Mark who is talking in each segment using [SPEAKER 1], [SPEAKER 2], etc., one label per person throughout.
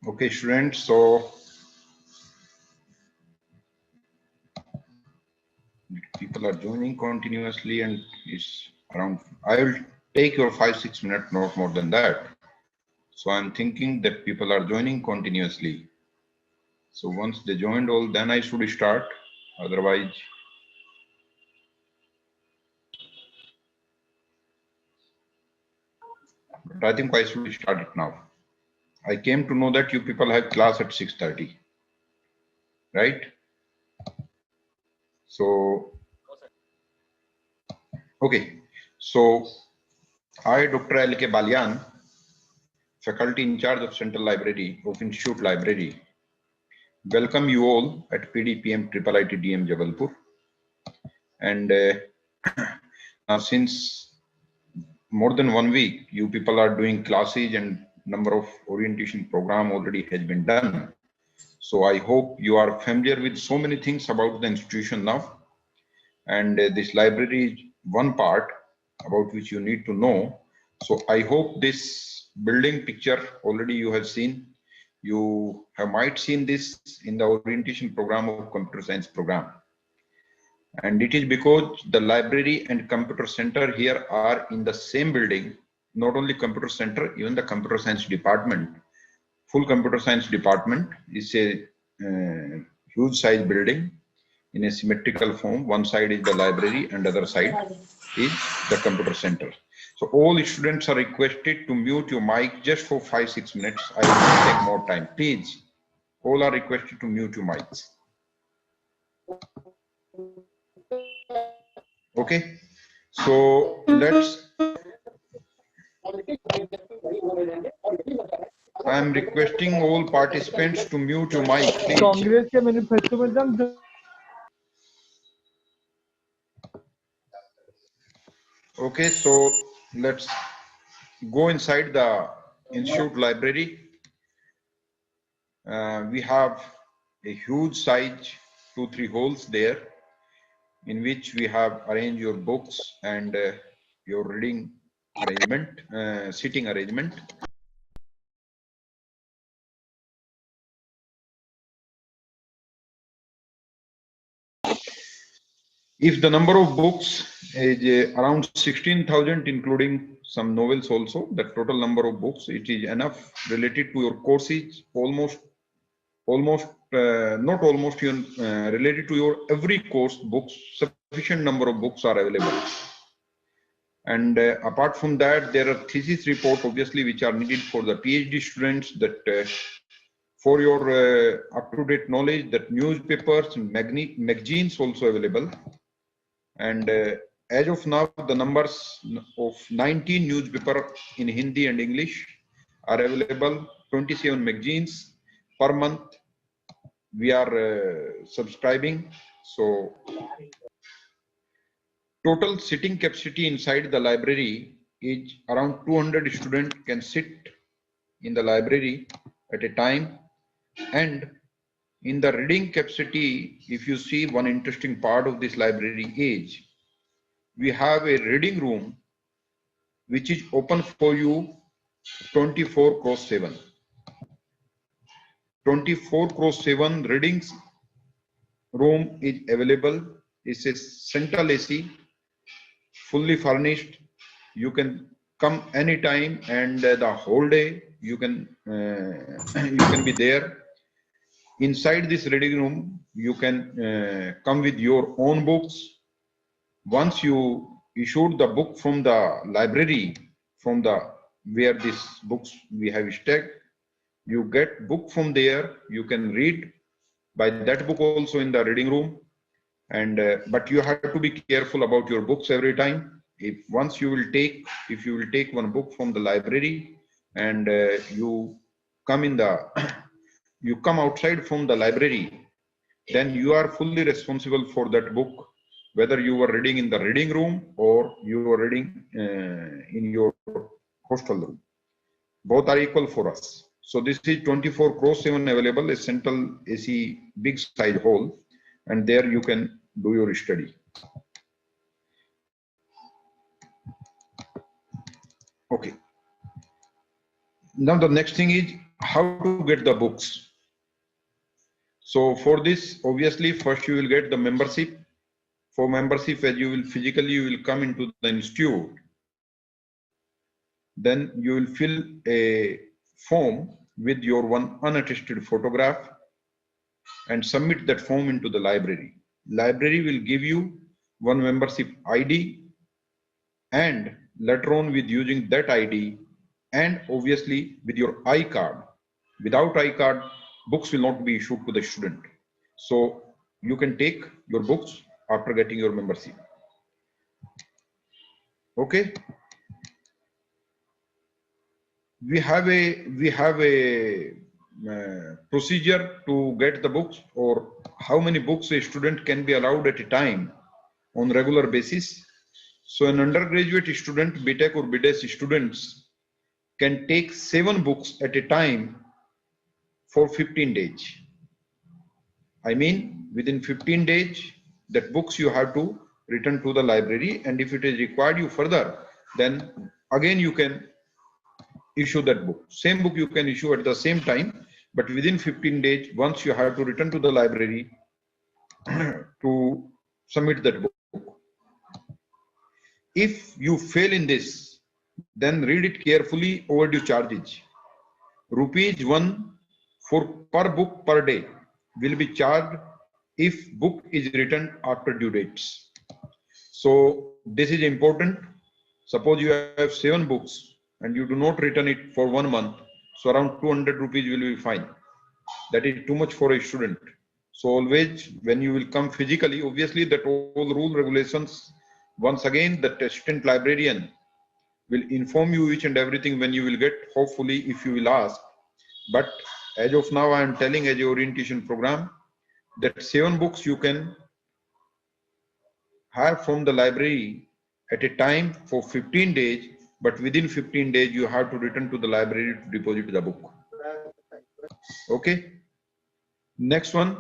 [SPEAKER 1] Okay, students, so people are joining continuously and it's around, I will take your 5-6 minutes, not more than that. So I'm thinking that people are joining continuously. So once they joined all, then I should start. Otherwise, but I think I should start it now. I came to know that you people have class at 6:30, right? So, okay. So I, Dr. L.K. Balian, faculty in charge of Central Library of Institute Library, welcome you all at PDPM IIIT DM Jabalpur. And now since more than 1 week, you people are doing classes and number of orientation program already has been done. So I hope you are familiar with so many things about the institution now. And this library is one part about which you need to know. So I hope this building picture already you have seen. You have might seen this in the orientation program of computer science program. And it is because the library and computer center here are in the same building, not only computer center, even the computer science department. Full computer science department is a huge size building in a symmetrical form. One side is the library and other side is the computer center. So all students are requested to mute your mic just for 5-6 minutes. I will not take more time. Please, all are requested to mute your mics. Okay, so let's. I am requesting all participants to mute your mic, please.
[SPEAKER 2] Congress के manifesto में दम.
[SPEAKER 1] Okay, so let's go inside the institute library. We have a huge size 2-3 holes there in which we have arranged your books and your reading arrangement, sitting arrangement. If the number of books is around 16,000, including some novels also, the total number of books, it is enough related to your courses, almost not almost even related to your every course books, sufficient number of books are available. And apart from that, there are thesis report obviously which are needed for the PhD students, that for your up-to-date knowledge, that newspapers and magazines also available. And as of now, the numbers of 19 newspapers in Hindi and English are available, 27 magazines per month we are subscribing. So total sitting capacity inside the library is around 200 students can sit in the library at a time. And in the reading capacity, if you see, one interesting part of this library is we have a reading room which is open for you 24/7. 24/7 readings room is available. It's a central AC, fully furnished. You can come anytime, and the whole day you can be there. Inside this reading room, you can come with your own books. Once you issued the book from the library, from the where these books we have stacked, you get book from there. You can read by that book also in the reading room. And but you have to be careful about your books every time. If you will take one book from the library and you come in the you come outside from the library, then you are fully responsible for that book. whether you were reading in the reading room or you were reading in your hostel room. Both are equal for us. So this is 24/7 available, a central AC big size hall, and there you can do your study. Okay. Now the next thing is how to get the books. So for this, obviously, first you will get the membership. For membership, as you will physically, you will come into the institute. Then you will fill a form with your one unattested photograph and submit that form into the library. Library will give you one membership ID, and later on with using that ID and obviously with your I-card. Without I-card, books will not be issued to the student. So you can take your books after getting your membership. Okay. We have a procedure to get the books, or how many books a student can be allowed at a time on regular basis. So an undergraduate student, BTech or BDS students can take 7 books at a time for 15 days. I mean, within 15 days, that books you have to return to the library, and if it is required you further, then again you can issue that book. Same book you can issue at the same time, but within 15 days, once you have to return to the library to submit that book. If you fail in this, then read it carefully. Overdue charges. ₹1 for per book per day will be charged if book is written after due dates. So this is important. Suppose you have 7 books and you do not return it for 1 month, so around 200 rupees will be fine. That is too much for a student. So always when you will come physically, obviously that all rule regulations, once again the assistant librarian will inform you each and everything when you will get, hopefully if you will ask. But as of now I am telling as a orientation program that 7 books you can have from the library at a time for 15 days, but within 15 days you have to return to the library to deposit the book. Okay. Next one.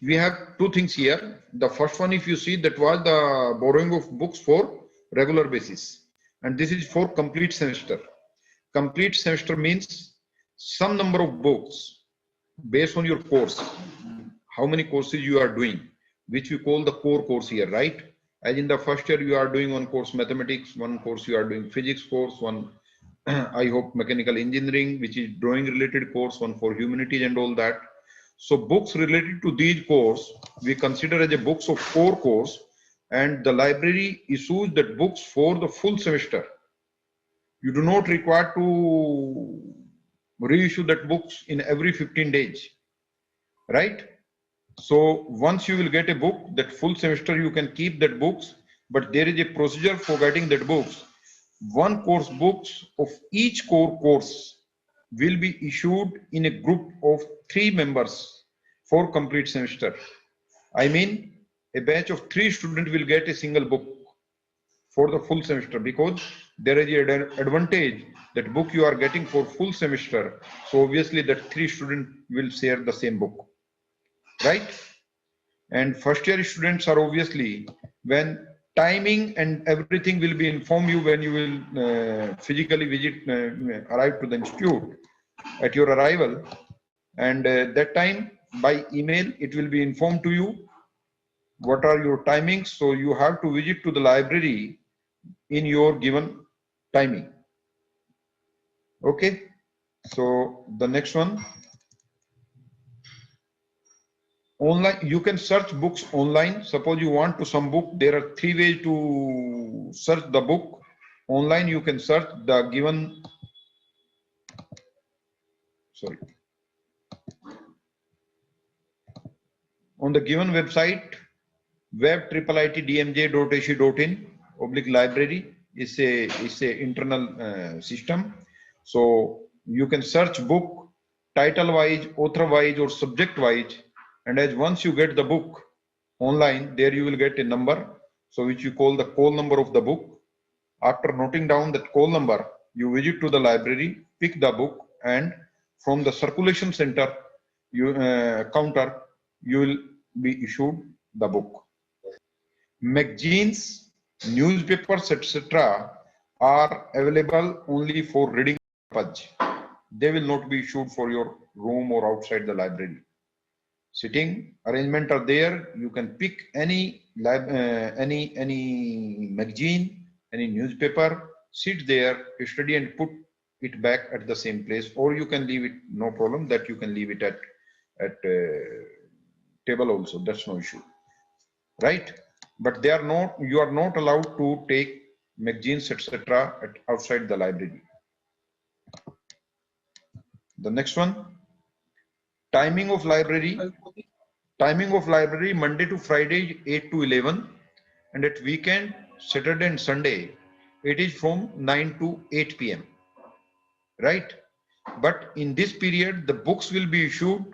[SPEAKER 1] We have 2 things here. The first one, if you see, that was the borrowing of books for regular basis, and this is for complete semester. Complete semester means some number of books based on your course, how many courses you are doing, which we call the core course here, right? As in the first year you are doing one course mathematics, one course you are doing physics course, one I hope mechanical engineering, which is drawing related course, one for humanities and all that. So books related to these course we consider as a books of core course, and the library issues that books for the full semester. You do not require to reissue that books in every 15 days, right? So once you will get a book, that full semester you can keep that books, but there is a procedure for getting that books. One course books of each core course will be issued in a group of 3 members for complete semester. I mean, a batch of 3 students will get a single book for the full semester, because there is an advantage that book you are getting for full semester. So obviously that 3 students will share the same book, right? And first year students are obviously, when timing and everything will be informed you when you will physically visit, arrive to the institute at your arrival, and that time by email it will be informed to you what are your timings. So you have to visit to the library in your given timing. Okay. So the next one, online, you can search books online. Suppose you want to some book, there are 3 ways to search the book online. You can search the given, sorry, on the given website, web.iitdmj.ac.in/library is a internal system. So you can search book title wise, author wise, or subject wise, and as once you get the book, online, there you will get a number, so which you call the call number of the book. After noting down that call number, you visit to the library, pick the book, and from the circulation center counter, you will be issued the book. Magazines, newspapers, etc. are available only for reading purpose. They will not be issued for your room or outside the library. Sitting arrangement are there. You can pick any magazine, any newspaper, sit there, study, and put it back at the same place, or you can leave it. No problem that you can leave it at table also. That's no issue, right? But they are not. You are not allowed to take magazines, etc. outside the library. The next one. Timing of library. Timing of library Monday to Friday 8 to 11, and at weekend Saturday and Sunday it is from 9 to 8 p.m. right? But in this period the books will be issued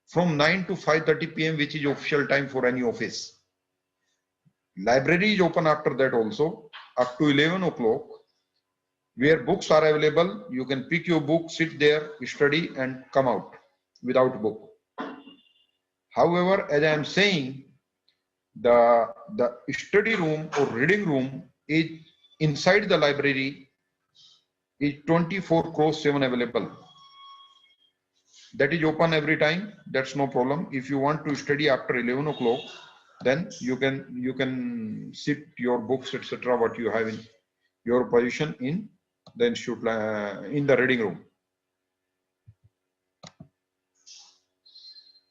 [SPEAKER 1] from 9 to 5:30 p.m. which is official time for any office. Library is open after that also up to 11 o'clock, where books are available. You can pick your book, sit there, study, and come out without book. However, as I am saying, the study room or reading room is inside the library is 24/7 available. That is open every time. That's no problem. If you want to study after 11 o'clock, then you can sit your books, etc. what you have in your position in the institute, in the reading room.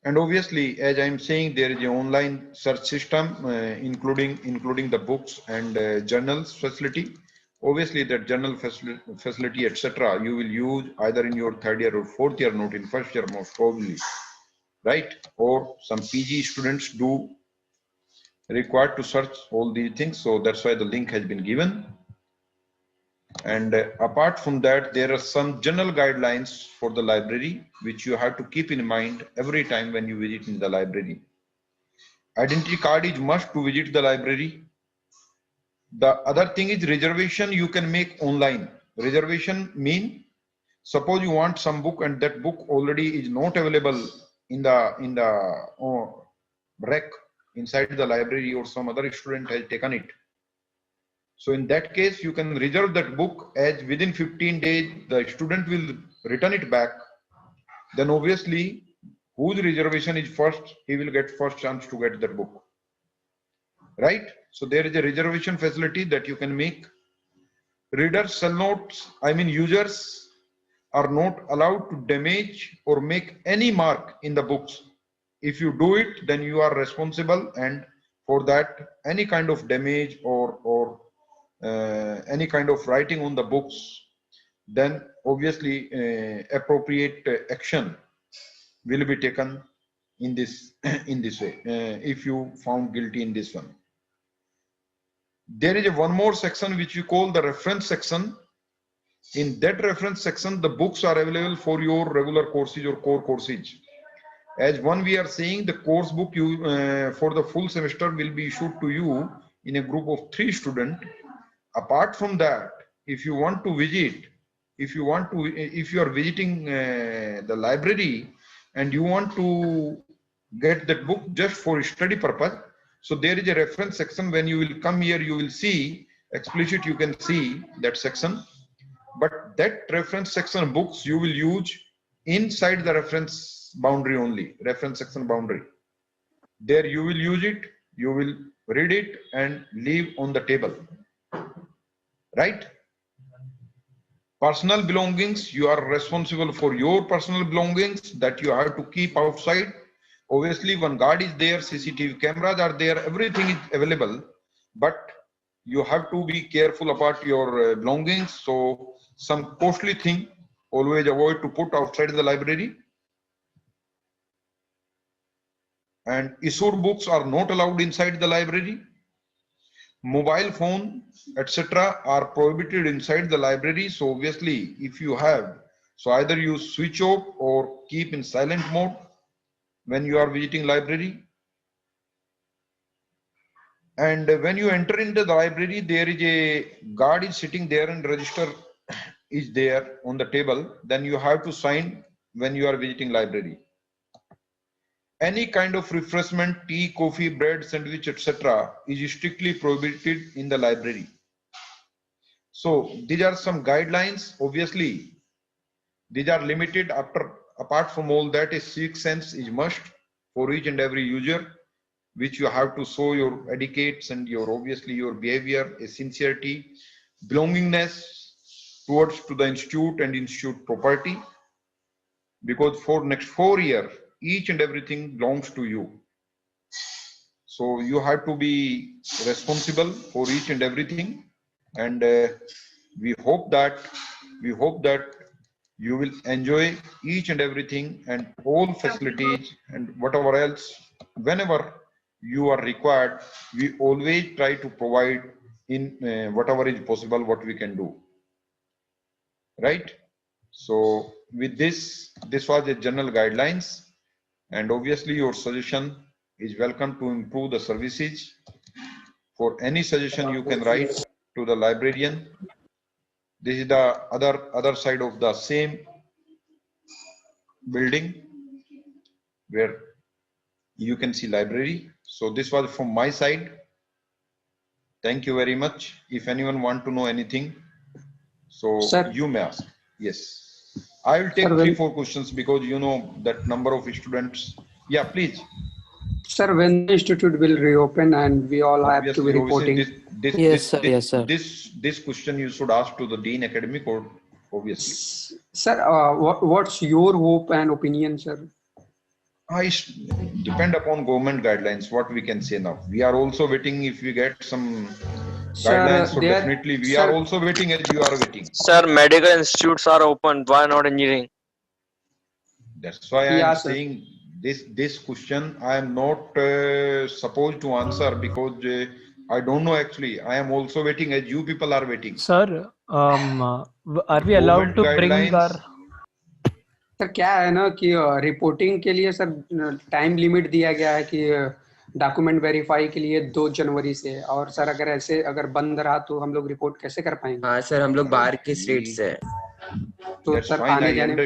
[SPEAKER 1] And obviously, as I'm saying, there is an online search system, including the books and journals facility. Obviously, that journal facility, etc., you will use either in your third year or fourth year, not in first year, most probably, right? Or some PG students do required to search all these things. So that's why the link has been given. And apart from that, there are some general guidelines for the library, which you have to keep in mind every time when you visit in the library. Identity card is must to visit the library. The other thing is reservation you can make online. Reservation mean, suppose you want some book and that book already is not available in the rack inside the library, or some other student has taken it. So in that case, you can reserve that book, as within 15 days, the student will return it back. Then obviously, whose reservation is first, he will get first chance to get that book, right? So there is a reservation facility that you can make. Readers shall not, users are not allowed to damage or make any mark in the books. If you do it, then you are responsible, and for that, any kind of damage or any kind of writing on the books, then obviously appropriate action will be taken in this way, if you found guilty in this one. There is one more section which we call the reference section. In that reference section, the books are available for your regular courses or core courses. As one, we are saying the course book you for the full semester will be issued to you in a group of 3 students. Apart from that, if you want to visit, if you are visiting the library and you want to get that book just for study purpose, so there is a reference section. When you will come here, you will see explicit, you can see that section. But that reference section books you will use inside the reference boundary only, reference section boundary. There you will use it, you will read it and leave on the table. Right? Personal belongings, you are responsible for your personal belongings that you have to keep outside. Obviously, one guard is there, CCTV cameras are there, everything is available, but you have to be careful about your belongings. So some costly thing, always avoid to put outside the library. And issued books are not allowed inside the library. Mobile phone, etc. are prohibited inside the library. So obviously, if you have, so either you switch off or keep in silent mode when you are visiting library. And when you enter into the library, there is a guard is sitting there and register is there on the table. Then you have to sign when you are visiting library. Any kind of refreshment, tea, coffee, bread, sandwich, etc. is strictly prohibited in the library. So these are some guidelines. Obviously, these are limited. Apart from all that, a civic sense is must for each and every user, which you have to show your etiquettes and your obviously your behavior, a sincerity, belongingness towards to the institute and institute property. Because for next 4 years, each and everything belongs to you. So you have to be responsible for each and everything. And we hope that you will enjoy each and everything and all facilities and whatever else whenever you are required. We always try to provide in whatever is possible what we can do, right? So with this was the general guidelines, and obviously your suggestion is welcome to improve the services. For any suggestion you can write to the librarian. This is the other side of the same building where you can see library. So this was from my side. Thank you very much. If anyone want to know anything, so
[SPEAKER 3] Sir.
[SPEAKER 1] you may ask. Yes, I will take
[SPEAKER 3] Sir,
[SPEAKER 1] 3-4 questions because you know that number of students. Yeah, please.
[SPEAKER 3] Sir, when the institute will reopen and we all have to be reporting.
[SPEAKER 4] Yes, sir. Yes, sir.
[SPEAKER 1] This question you should ask to the Dean Academic or obviously.
[SPEAKER 3] Sir, what's your hope and opinion, sir?
[SPEAKER 1] I depend upon government guidelines. What we can say now. We are also waiting if we get some guidelines. So definitely we are also waiting as you are waiting.
[SPEAKER 5] Sir, medical institutes are open. Why not engineering?
[SPEAKER 1] That's why I am saying this question I am not supposed to answer because I don't know actually. I am also waiting as you people are waiting.
[SPEAKER 2] Sir, are we allowed to bring our?
[SPEAKER 3] Sir क्या है ना कि reporting के लिए sir time limit दिया गया है कि डॉक्यूमेंट वेरीफाई के लिए 2 जनवरी से, और सर अगर ऐसे अगर बंद रहा तो हम लोग रिपोर्ट कैसे कर पाएंगे?
[SPEAKER 4] हाँ सर, हम लोग बाहर के स्टेट से हैं।
[SPEAKER 3] तो सर आने जाने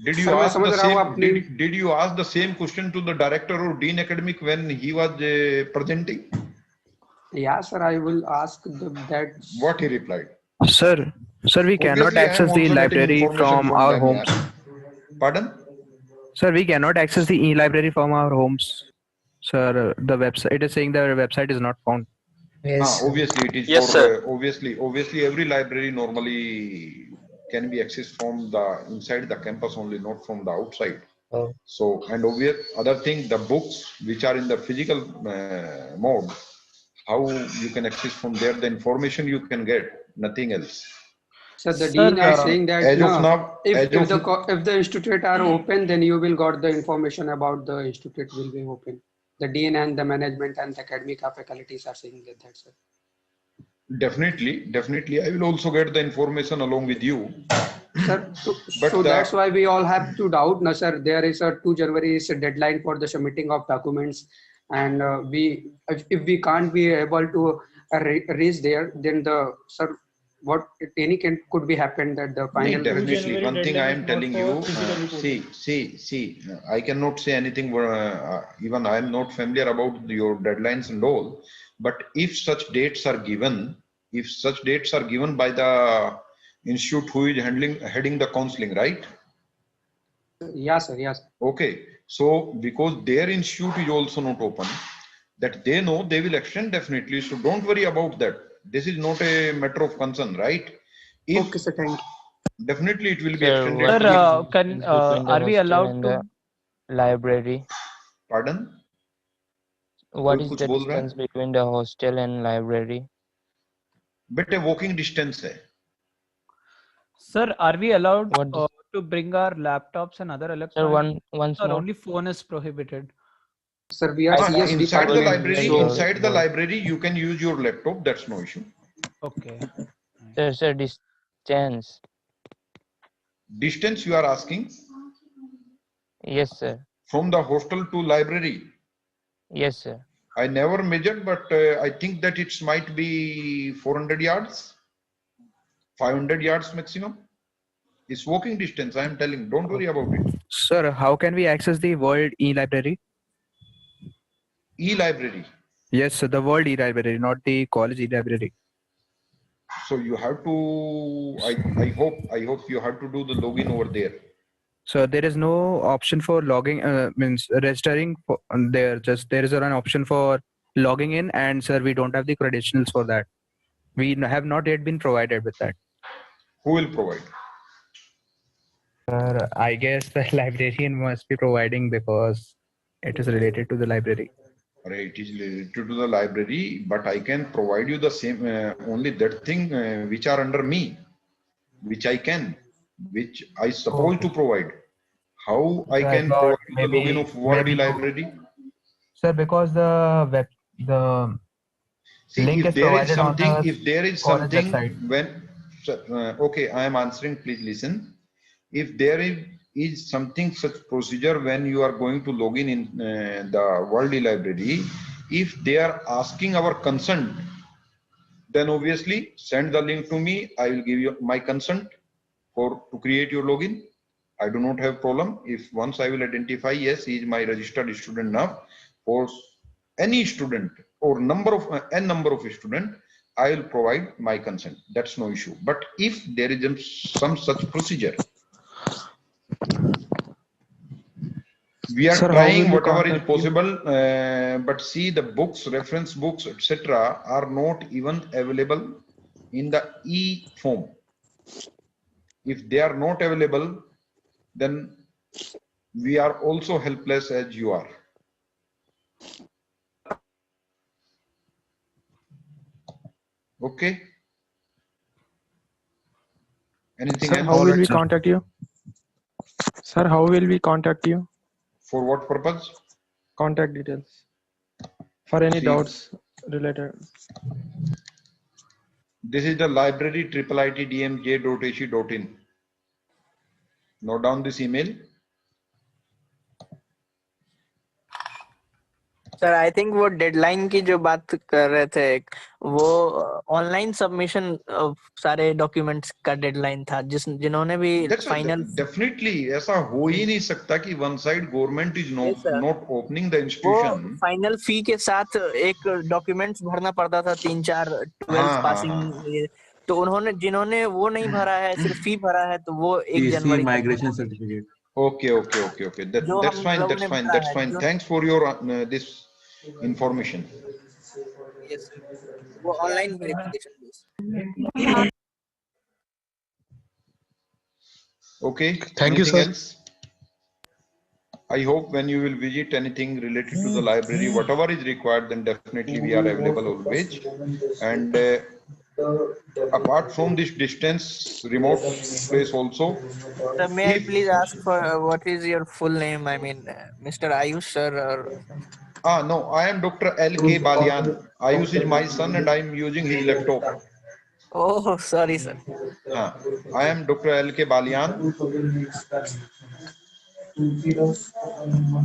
[SPEAKER 1] Did you ask the same? Did you ask the same question to the director or dean academic when he was presenting?
[SPEAKER 3] Yeah, sir. I will ask that.
[SPEAKER 1] What he replied?
[SPEAKER 6] Sir, we cannot access the library from our homes.
[SPEAKER 1] Pardon?
[SPEAKER 6] Sir, we cannot access the e-library from our homes. Sir, the website, it is saying the website is not found.
[SPEAKER 4] Yes.
[SPEAKER 1] Obviously, it is.
[SPEAKER 5] Yes, sir.
[SPEAKER 1] Obviously, every library normally can be accessed from the inside the campus only, not from the outside.
[SPEAKER 4] Oh.
[SPEAKER 1] So, and other thing, the books which are in the physical mode, how you can access from there, the information you can get, nothing else.
[SPEAKER 3] So the dean is saying that
[SPEAKER 1] if
[SPEAKER 3] the institute are open, then you will got the information about the institute will be open. The dean and the management and the academic faculties are saying that, sir.
[SPEAKER 1] Definitely. I will also get the information along with you.
[SPEAKER 3] Sir, so that's why we all have to doubt, no, sir. There is a 2 January is a deadline for the submitting of documents, and if we can't be able to reach there, then the what any could be happened that the final.
[SPEAKER 1] Definitely, one thing I am telling you. See. I cannot say anything. Even I am not familiar about your deadlines and all. But if such dates are given, by the institute who is heading the counseling, right?
[SPEAKER 3] Yes, sir. Yes.
[SPEAKER 1] Okay. So because their institute is also not open, that they know they will extend definitely. So don't worry about that. This is not a matter of concern, right?
[SPEAKER 3] Okay, sir. Thank you.
[SPEAKER 1] Definitely it will be extended.
[SPEAKER 2] Sir, are we allowed to?
[SPEAKER 5] Library.
[SPEAKER 1] Pardon?
[SPEAKER 5] What is the distance between the hostel and library?
[SPEAKER 1] But a walking distance hai.
[SPEAKER 2] Sir, are we allowed to bring our laptops and other electronics?
[SPEAKER 5] Sir,
[SPEAKER 2] only phone is prohibited.
[SPEAKER 3] Sir, we are
[SPEAKER 1] inside the library, you can use your laptop. That's no issue.
[SPEAKER 2] Okay.
[SPEAKER 5] There's a distance.
[SPEAKER 1] Distance you are asking?
[SPEAKER 5] Yes, sir.
[SPEAKER 1] From the hostel to library?
[SPEAKER 5] Yes, sir.
[SPEAKER 1] I never measured, but I think that it might be 400 yards, 500 yards maximum. It's walking distance. I am telling. Don't worry about it.
[SPEAKER 6] Sir, how can we access the World E-Library?
[SPEAKER 1] E-library.
[SPEAKER 6] Yes, sir, the World E-Library, not the college E-Library.
[SPEAKER 1] So you have to. I hope you have to do the login over there.
[SPEAKER 6] So there is no option for logging, means registering there. Just there is an option for logging in, and sir, we don't have the credentials for that. We have not yet been provided with that.
[SPEAKER 1] Who will provide?
[SPEAKER 6] Sir, I guess the librarian must be providing because it is related to the library.
[SPEAKER 1] Right, it is related to the library, but I can provide you the same only that thing which are under me, which I can, which I supposed to provide. How I can provide you the login of World E-Library?
[SPEAKER 6] Sir, because the link
[SPEAKER 1] if
[SPEAKER 6] is provided on the
[SPEAKER 1] if there is
[SPEAKER 6] college
[SPEAKER 1] something
[SPEAKER 6] website.
[SPEAKER 1] when okay, I am answering. Please listen. If there is something such procedure when you are going to log in the World E-Library, if they are asking our consent, then obviously send the link to me. I will give you my consent to create your login. I do not have problem. If once I will identify, yes, he is my registered student now, for any student or number of n number of student, I will provide my consent. That's no issue. But if there is some such procedure, we are trying whatever is possible, but see, the books, reference books, etc., are not even available in the e form. If they are not available, then we are also helpless as you are. Okay. Anything
[SPEAKER 7] Sir,
[SPEAKER 1] else?
[SPEAKER 7] how will we contact you? Sir, how will we contact you?
[SPEAKER 1] For what purpose?
[SPEAKER 7] Contact details. For any doubts related.
[SPEAKER 1] This is the library IIITDMJ.ac.in. Note down this email.
[SPEAKER 8] Sir I think वो deadline की जो बात कर रहे थे वो online submission सारे documents का डेडलाइन था जिन्होंने भी फाइनल
[SPEAKER 1] डेफिनेटली ऐसा हो ही नहीं सकता कि one side government is not opening the institution.
[SPEAKER 8] Final fee के साथ एक डॉक्यूमेंट्स भरना पड़ता था 3-4 12th पासिंग, तो उन्होंने जिन्होंने वो नहीं भरा है सिर्फ फी भरा है तो वो 1 जनवरी
[SPEAKER 9] migration certificate.
[SPEAKER 1] Okay. That's fine. Thanks for your this information.
[SPEAKER 8] Yes, वो online verification.
[SPEAKER 1] Okay.
[SPEAKER 7] Thank you, sir.
[SPEAKER 1] Else? I hope when you will visit anything related to the library, whatever is required, then definitely we are available always. And apart from this distance, remote place also.
[SPEAKER 8] Sir, may I please ask for what is your full name? I mean, Mr. Ayush sir or?
[SPEAKER 1] No, I am Dr. L.K. Balian. Ayush is my son and I am using his laptop.
[SPEAKER 8] Oh, sorry, sir.
[SPEAKER 1] I am Dr. L.K. Balian.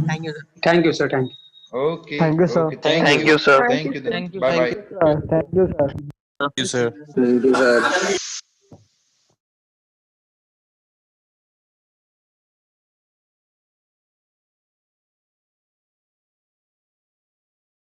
[SPEAKER 8] Thank you, sir.
[SPEAKER 3] Thank you, sir. Thank you.
[SPEAKER 1] Okay.
[SPEAKER 7] Thank you, sir.
[SPEAKER 1] Okay. Thank you, sir. Thank you.
[SPEAKER 2] Thank you.
[SPEAKER 1] Bye bye.
[SPEAKER 7] Thank you, sir.
[SPEAKER 9] Thank you, sir.
[SPEAKER 4] Thank you, sir.